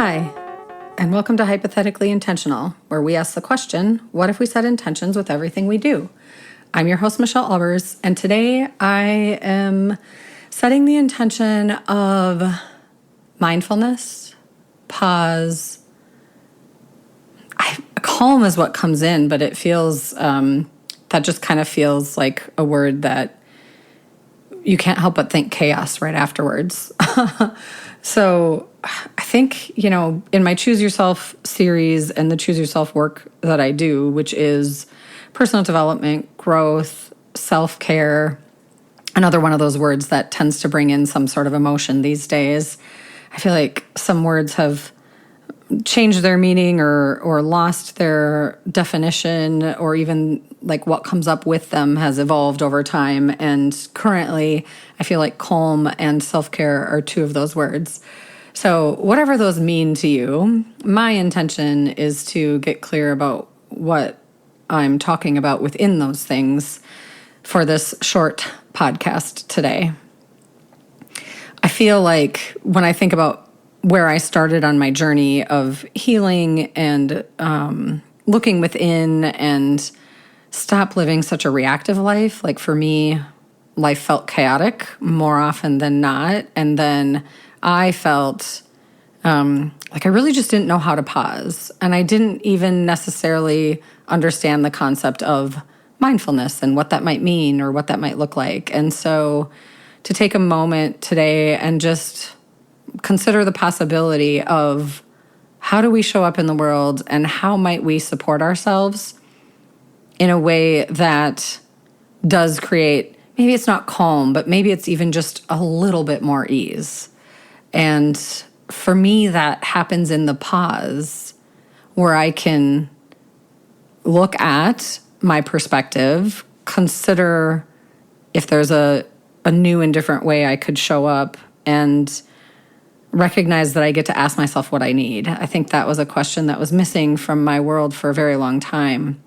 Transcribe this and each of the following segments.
Hi, and welcome to Hypothetically Intentional, where we ask the question, what if we set intentions with everything we do? I'm your host, Michelle Albers, and today I am setting the intention of mindfulness, pause. Calm is what comes in, but it feels, that just kind of feels like a word that you can't help but think chaos right afterwards. So I think, in my Choose Yourself series and the Choose Yourself work that I do, which is personal development, growth, self-care, another one of those words that tends to bring in some sort of emotion these days. I feel like some words have changed their meaning or lost their definition, or even like what comes up with them has evolved over time. And currently, I feel like calm and self-care are two of those words. So whatever those mean to you, my intention is to get clear about what I'm talking about within those things for this short podcast today. I feel like when I think about where I started on my journey of healing and looking within and stop living such a reactive life. Like for me, life felt chaotic more often than not. And then I felt like I really just didn't know how to pause. And I didn't even necessarily understand the concept of mindfulness and what that might mean or what that might look like. And so to take a moment today and just consider the possibility of how do we show up in the world and how might we support ourselves in a way that does create, maybe it's not calm, but maybe it's even just a little bit more ease. And for me, that happens in the pause where I can look at my perspective, consider if there's a new and different way I could show up, and recognize that I get to ask myself what I need. I think that was a question that was missing from my world for a very long time.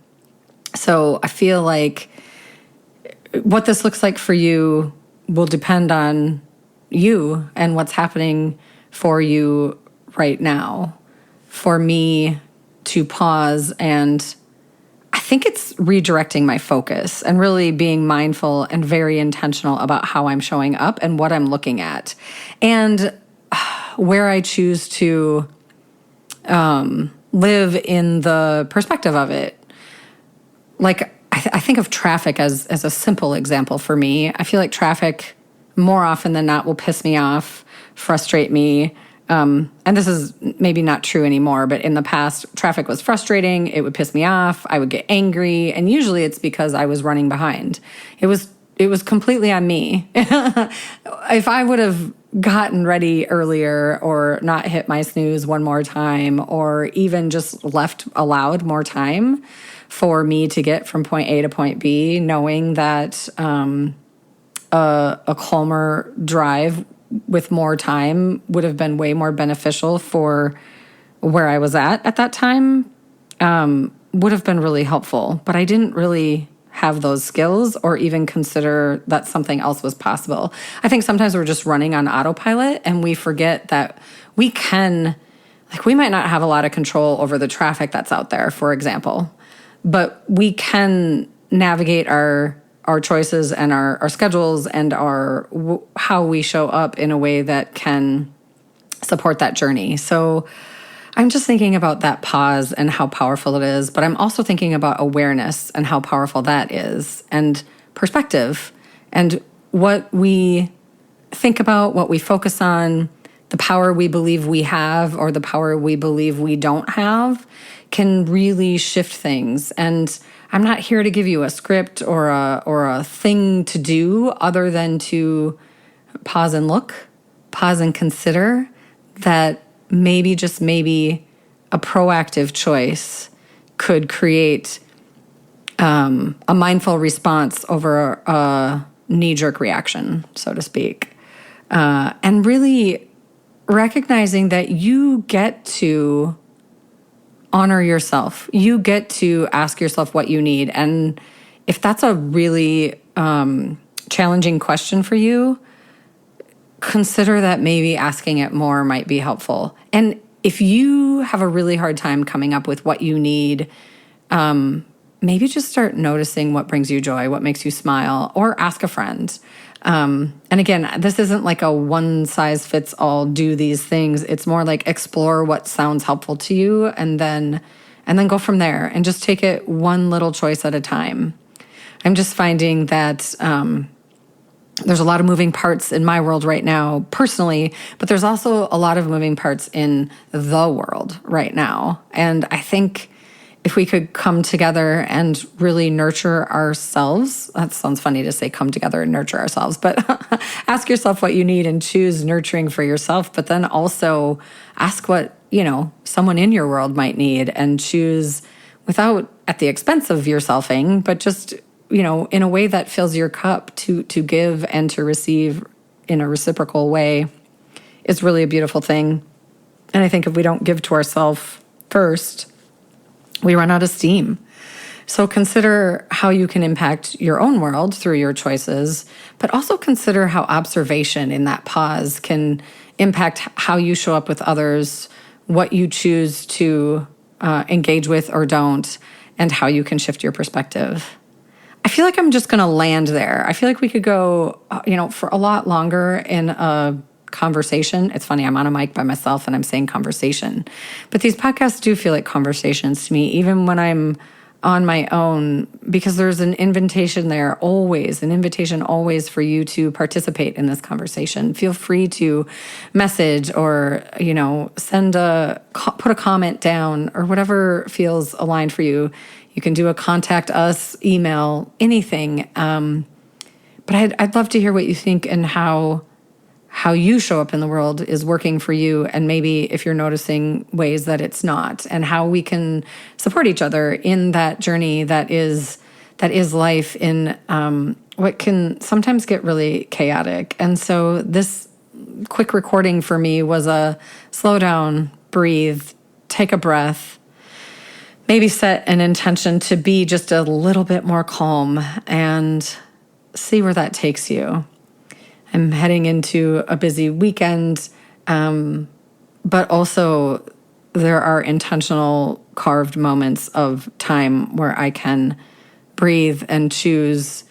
So I feel like what this looks like for you will depend on you and what's happening for you right now. For me to pause, and I think it's redirecting my focus and really being mindful and very intentional about how I'm showing up and what I'm looking at. And where I choose to live in the perspective of it. Like, I think of traffic as a simple example for me. I feel like traffic, more often than not, will piss me off, frustrate me. And this is maybe not true anymore, but in the past, traffic was frustrating. It would piss me off. I would get angry. And usually it's because I was running behind. It was completely on me. If I would have gotten ready earlier or not hit my snooze one more time, or even just allowed more time for me to get from point A to point B, knowing that a calmer drive with more time would have been way more beneficial for where I was at that time, would have been really helpful. But I didn't really have those skills or even consider that something else was possible. I think sometimes we're just running on autopilot and we forget that we might not have a lot of control over the traffic that's out there, for example, but we can navigate our choices and our schedules and how we show up in a way that can support that journey. So I'm just thinking about that pause and how powerful it is, but I'm also thinking about awareness and how powerful that is, and perspective, and what we think about, what we focus on, the power we believe we have or the power we believe we don't have can really shift things. And I'm not here to give you a script or a thing to do other than to pause and look, pause and consider that maybe, just maybe, a proactive choice could create a mindful response over a knee-jerk reaction, so to speak. And really recognizing that you get to honor yourself. You get to ask yourself what you need. And if that's a really challenging question for you, consider that maybe asking it more might be helpful. And if you have a really hard time coming up with what you need, maybe just start noticing what brings you joy, what makes you smile, or ask a friend. And again, this isn't like a one size fits all, do these things. It's more like explore what sounds helpful to you and then go from there and just take it one little choice at a time. I'm just finding that there's a lot of moving parts in my world right now personally, but there's also a lot of moving parts in the world right now. And I think if we could come together and really nurture ourselves, that sounds funny to say come together and nurture ourselves, but ask yourself what you need and choose nurturing for yourself, but then also ask what, someone in your world might need and choose without at the expense of yourselfing, but just, in a way that fills your cup to give and to receive in a reciprocal way is really a beautiful thing. And I think if we don't give to ourselves first, we run out of steam. So consider how you can impact your own world through your choices, but also consider how observation in that pause can impact how you show up with others, what you choose to engage with or don't, and how you can shift your perspective. I feel like I'm just going to land there. I feel like we could go, for a lot longer in a conversation. It's funny, I'm on a mic by myself and I'm saying conversation. But these podcasts do feel like conversations to me, even when I'm on my own, because there's an invitation there always, for you to participate in this conversation. Feel free to message or, put a comment down or whatever feels aligned for you. You can do a contact us, email, anything. But I'd love to hear what you think and how you show up in the world is working for you, and maybe if you're noticing ways that it's not, and how we can support each other in that journey that is life in what can sometimes get really chaotic. And so this quick recording for me was a slow down, breathe, take a breath, maybe set an intention to be just a little bit more calm and see where that takes you. I'm heading into a busy weekend, but also there are intentional carved moments of time where I can breathe and choose,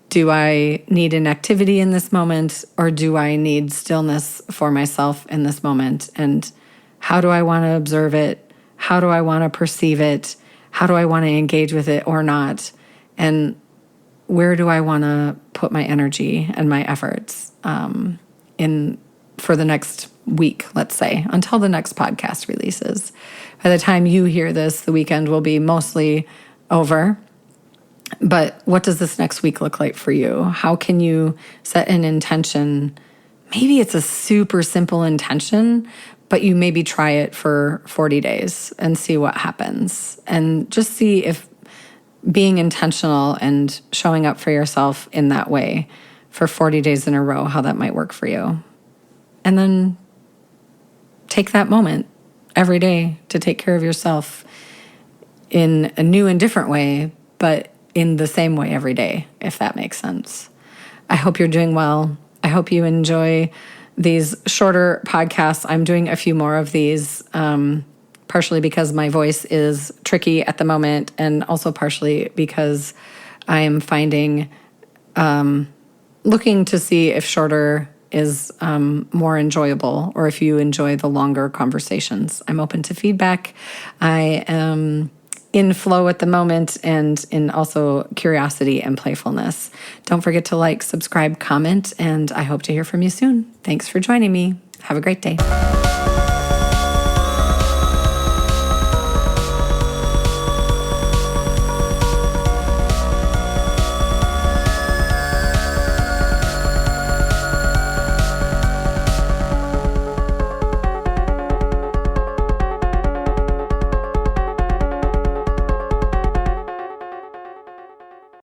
do I need an activity in this moment or do I need stillness for myself in this moment? And how do I want to observe it? How do I want to perceive it? How do I want to engage with it or not? And where do I want to put my energy and my efforts for the next week, let's say, until the next podcast releases. By the time you hear this, the weekend will be mostly over. But what does this next week look like for you? How can you set an intention? Maybe it's a super simple intention, but you maybe try it for 40 days and see what happens. And just see if being intentional and showing up for yourself in that way for 40 days in a row, how that might work for you. And then take that moment every day to take care of yourself in a new and different way, but in the same way every day, if that makes sense. I hope you're doing well. I hope you enjoy these shorter podcasts. I'm doing a few more of these, partially because my voice is tricky at the moment, and also partially because I am finding, looking to see if shorter is more enjoyable, or if you enjoy the longer conversations. I'm open to feedback. I am in flow at the moment, and in also curiosity and playfulness. Don't forget to like, subscribe, comment, and I hope to hear from you soon. Thanks for joining me. Have a great day.